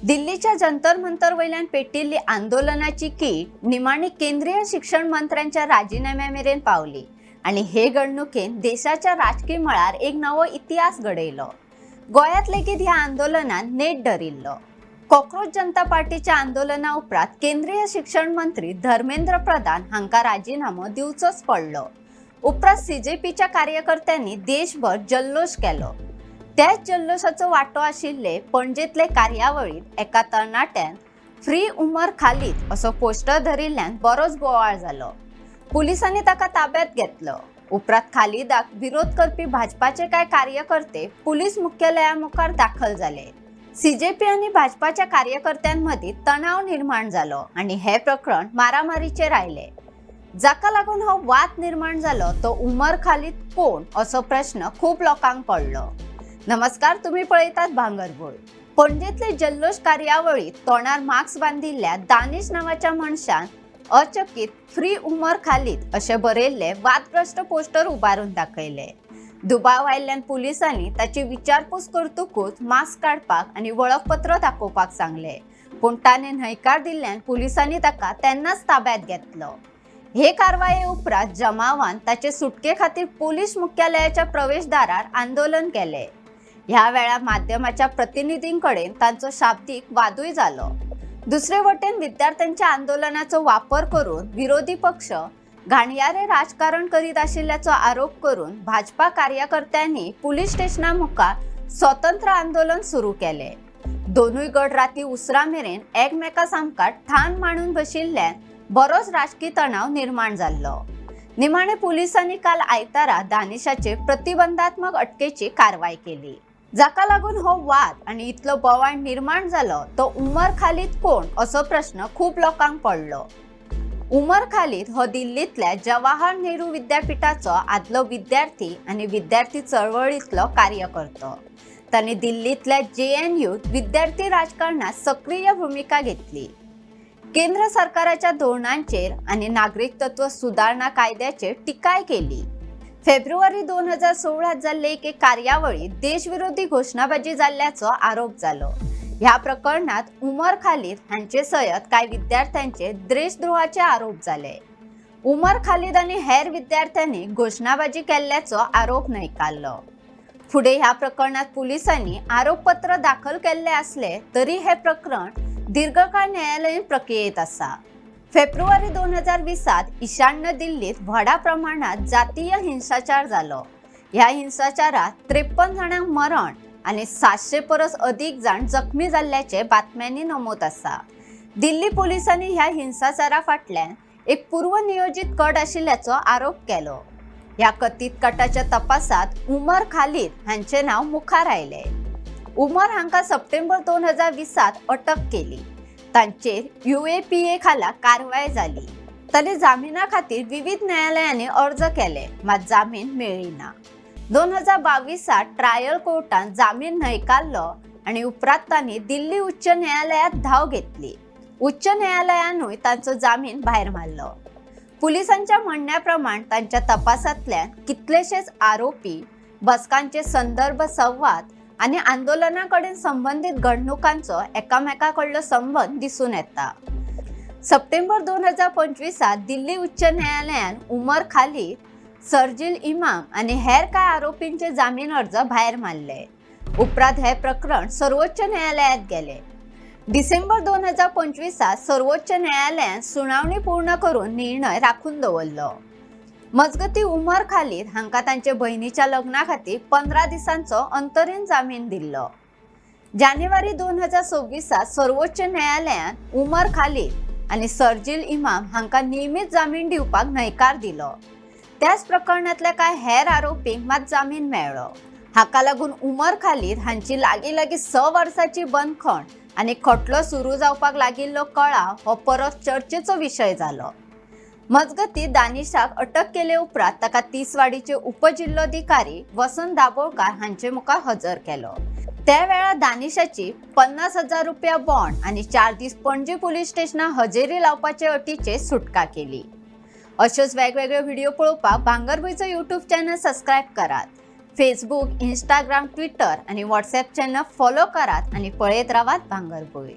दिल्लीच्या जंतर मंतर वयल्यान पेटिल्ली आंदोलनाची कीट निमाणी केंद्रीय शिक्षण मंत्र्यांच्या राजीनाम्यामेरेन पावली आणि हे घडणुकेन देशाच्या राजकीय मळार एक नवो इतिहास घडयलो। गोंयांत लेगीत ह्या आंदोलनान नेट धरिल्लो। कॉक्रोच जनता पार्टीच्या आंदोलना उपरांत केंद्रीय शिक्षण मंत्री धर्मेंद्र प्रधान हांका राजीनामो दिवचोच पडलो। उपरांत सीजेपीच्या कार्यकर्त्यांनी देशभर जल्लोष केलो। त्याच जल्लोषाचो वाटो आशिल्ले पणजेतले कार्यावळीत एका तरणाट्यान फ्री उमर खालीद असो पोस्टर धरिल्ल्यान बरोच बोवाळ जालो। पुलिसांनी ताका ताब्यात घेतलो। उपरांत खालिदाक विरोध करपी भाजपाचे कांय कार्यकर्ते पुलीस मुख्यालया मुखार दाखल जाले। सीजेपी आणि भाजपाच्या कार्यकर्त्यांमदी तणाव निर्माण जालो आणि हे प्रकरण मारामारीचेर आयले। जाका लागून हो वाद निर्माण जालो तो उमर खालीद कोण असो प्रश्न खूप लोकांक पडलो। नमस्कार, तुम्ही पळयतात भांगरभूंय। पणजेतले जल्लोष कार्यावळीत तोंडार मास्क बांधिल्ल्या दानिश नावाच्या मनशान अचकीत फ्री उमर खालीद अशें बरयल्ले वादग्रस्त पोस्टर उबारून दाखयले। दुबाव आयिल्ल्यान पुलिसांनी ताची विचारपूस करतकूच मास्क काडपाक आनी वळखपत्र दाखोवपाक सांगले, पूण ताणें न्हयकार दिल्ल्यान पुलिसांनी ताका तेन्नाच ताब्यात घेतलो। हे कारवाये उपरांत जमावान ताचे सुटके खातीर पुलीस मुख्यालयाच्या प्रवेशदारार आंदोलन केले। ह्या वेळार माध्यमाच्या प्रतिनिधींकडेन तांचो शाब्दीक वादूय जालो। दुसरे वटेन विद्यार्थ्यांच्या आंदोलनाचो वापर करून विरोधी पक्ष घाणयारे राजकारण करीत आशिल्ल्याचो आरोप करून भाजपा कार्यकर्त्यांनी पुलीस स्टेशना मुखार स्वतंत्र आंदोलन सुरू केले। दोनूय गट राती उसरा मेरेन एकमेका सामका ठाण मांडून बशिल्ल्यान बरोच राजकीय तणाव निर्माण जाल्लो। निमाणे पुलिसांनी काल आयतारा दानिशाचे प्रतिबंधात्मक अटकेची कारवाई केली। जाका लागून हो वाद आणि इतलो बोवाळ निर्माण जालो तो उमर खालीद कोण असो प्रश्न खूप लोकांक पडलो। उमर खालीद हो दिल्लीतल्या जवाहर नेहरू विद्यापीठाचो आदलो विद्यार्थी आणि विद्यार्थी चळवळीतलो कार्यकर्तो। तांणी दिल्लीतल्या JNUत विद्यार्थी राजकारणात सक्रिय भूमिका घेतली। केंद्र सरकाराच्या धोरणांचेर आणि नागरिकत्व सुधारणा कायद्याचेर टिकाय केली। फेब्रुवारी 2016 जाल्ले एके कार्यावळीत देशविरोधी घोषणाबाजी जाल्ल्याचो आरोप जालो। ह्या प्रकरणात उमर खालीद हांचे सयत कांय विद्यार्थ्यांचे देशद्रोहाचे आरोप जाले। उमर खालीद आणि हेर विद्यार्थ्यांनी घोषणाबाजी केल्ल्याचो आरोप न्हयकारलो। फुडें ह्या प्रकरणात पुलिसांनी आरोपपत्र दाखल केल्ले असले तरी हे प्रकरण दीर्घकाळ न्यायालयीन प्रक्रियेत आसा। फेब्रुवारी 2020 ईशान्य दिल्लीत व्हडा प्रमाणात जातीय हिंसाचार जालो। ह्या हिंसाचारात 53 जाणांक मरण आणि 700 परस अधिक जाण जखमी जाल्ल्याचे बातम्यांनी नमूद आसा। दिल्ली पोलिसांनी ह्या हिंसाचारा फाटल्यान एक पूर्वनियोजित कट आशिल्ल्याचो आरोप केलो। ह्या कथित कटाच्या तपासात उमर खालीद हांचे नाव मुखार आयले। उमर हांका सप्टेंबर 2020 अटक केली। तांचेर UAPA खाला कारवाय जाली। ताणे जामिना खातीर विविध न्यायालयांनी अर्ज केले, मात जामीन मेळ्ळीना। 2022 ट्रायल कोर्टान जामीन न्हयकारलो आणि उपरांत तांणी दिल्ली उच्च न्यायालयात धाव घेतली। उच्च न्यायालयानूय तांचो जामीन भायर मारलो। पुलिसांच्या म्हणण्याप्रमाण तांच्या तपासांतल्यान कितलेशेच आरोपी, बसकांचे संदर्भ, संवाद आणि आंदोलनाकडेन संबंधित घडणुकांचो एकामेकाकडलो संबंध दिसून येता। सप्टेंबर 2025 दिल्ली उच्च न्यायालयान उमर खालीद, शर्जील इमाम आणि हेर कांय आरोपींचे जामीन अर्ज भायर मारले। उपरांत हे प्रकरण सर्वोच्च न्यायालयात गेले। डिसेंबर 2025 सर्वोच्च न्यायालयान सुनावणी पूर्ण करून निर्णय राखून दवरलो। मजगती उमर खालीद हांका तांचे भयणीच्या लग्ना खातीर 15 दिसांचो अंतरीम जामीन दिल्लो। जानेवारी 2026 सर्वोच्च न्यायालयान उमर खालीद आणि शर्जील इमाम हांका नियमित जामीन दिवपाक न्हयकार दिलो। त्याच प्रकरणातल्या कांय हेर आरोपींक मात जामीन मेळ्ळो। हाका लागून उमर खालीद हांची लागीं 6 वर्सांची बंदखण आणि खटलो सुरू जावपाक लागिल्लो कळाव हो परत चर्चेचो विशय जालो। मजगती दानिशाक अटक केले उपरांत ताका तिसवाडीचे उपजिल्लोधिकारी वसंत दाबोळकार हांचे मुखार हजर केलो। त्या वेळार दानिशाची 50,000 रुपया बॉन्ड आणि 4 दीस पणजे पुलीस स्टेशनात हजेरी लावपाचे अटीचे सुटका केली। अशेच वेगवेगळे व्हिडिओ पळोवपाक भांगरभूंयचो YouTube चॅनल सबस्क्राईब करात। फेसबुक, इंस्टाग्राम, ट्विटर आणि व्हॉट्सॲप चॅनल फॉलो करात आणि पळयत रावात भांगरभूंय.